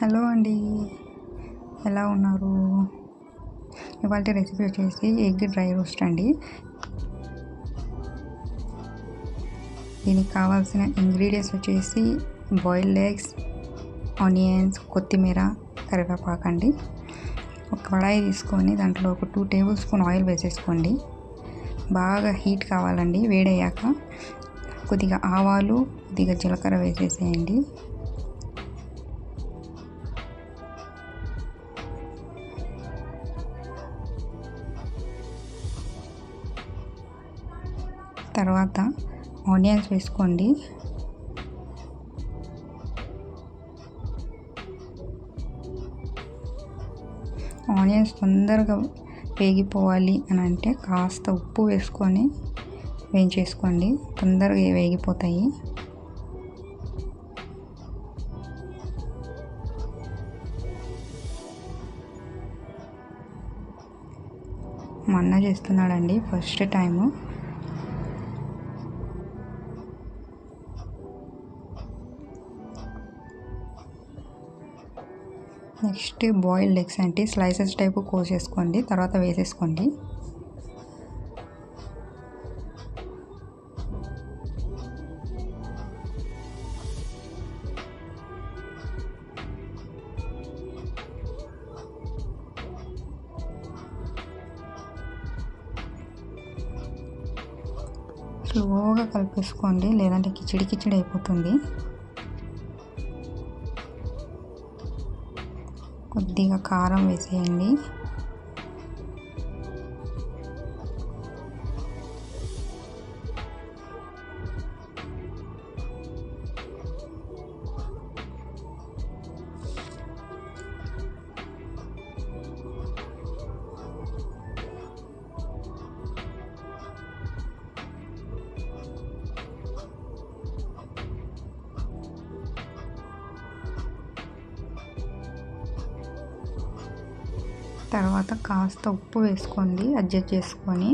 Hello అండి, ఎలా ఉన్నారు? ఇవాళ రెసిపీ వచ్చేసి ఎగ్ డ్రై రోస్ట్ అండి. దీనికి కావాల్సిన ఇంగ్రీడియంట్స్ వచ్చేసి బాయిల్డ్ ఎగ్స్, ఆనియన్స్, కొత్తిమీర, కరివేపాకు అండి. ఒక కడాయి తీసుకొని దాంట్లో ఒక 2 టేబుల్ స్పూన్ ఆయిల్ వేసేసుకోండి. బాగా హీట్ కావాలండి. వేడయ్యాక కొద్దిగా ఆవాలు, కొద్దిగా జీలకర్ర వేసేసేయండి. తర్వాత ఆనియన్స్ వేసుకోండి. ఆనియన్స్ తొందరగా వేగిపోవాలి అని అంటే కాస్త ఉప్పు వేసుకొని వేయించేసుకోండి, తొందరగా వేగిపోతాయి. మా అన్న చేస్తున్నాడండి, first time. Next boiled eggs అంటే స్లైసెస్ టైపు కోసేసుకోండి, తర్వాత వేసేసుకోండి. స్లోగా కలిపేసుకోండి, లేదంటే కిచిడి కిచిడి అయిపోతుంది. కొద్దిగా కారం వేసేయండి. తర్వాత కాస్త ఉప్పు వేసుకోండి, అడ్జస్ట్ చేసుకొని.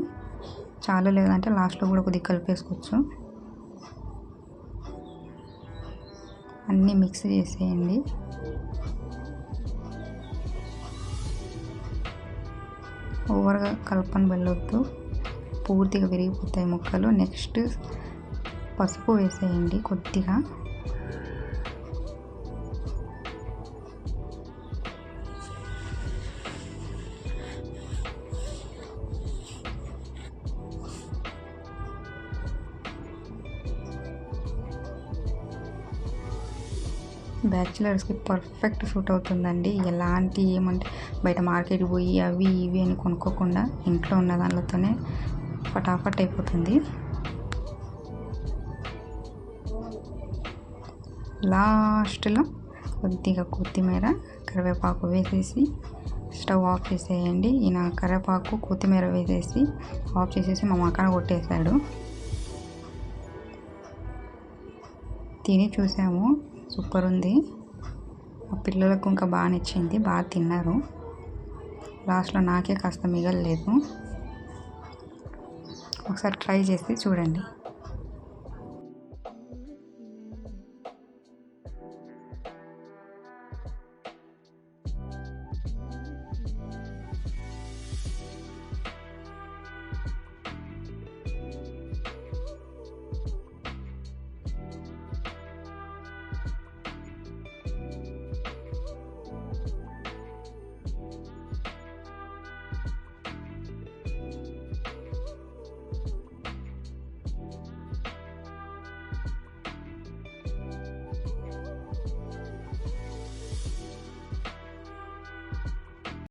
చాలు, లేదంటే లాస్ట్లో కూడా కొద్దిగా కలిపేసుకోవచ్చు. అన్నీ మిక్స్ చేసేయండి. ఓవర్గా కలపని వెళ్ళొద్దు, పూర్తిగా విరిగిపోతాయి ముక్కలు. నెక్స్ట్ పసుపు వేసేయండి కొద్దిగా. బ్యాచిలర్స్కి పర్ఫెక్ట్ సూట్ అవుతుందండి. ఎలాంటి ఏమంటే బయట మార్కెట్ పోయి అవి ఇవి అని కొనుక్కోకుండా ఇంట్లో ఉన్న దానితోనే ఫటాఫట్ అయిపోతుంది. లాస్ట్లో కొద్దిగా కొత్తిమీర, కరివేపాకు వేసేసి స్టవ్ ఆఫ్ చేసేయండి. ఈయన కరివేపాకు, కొత్తిమీర వేసేసి ఆఫ్ చేసేసి మా మకాన కొట్టేశాడు. తిని చూసాము, సూపర్ ఉంది. మా పిల్లలకు ఇంకా బాగా నచ్చింది, బాగా తిన్నారు. లాస్ట్లో నాకే కాస్త మిగలలేదు. ఒకసారి ట్రై చేసి చూడండి.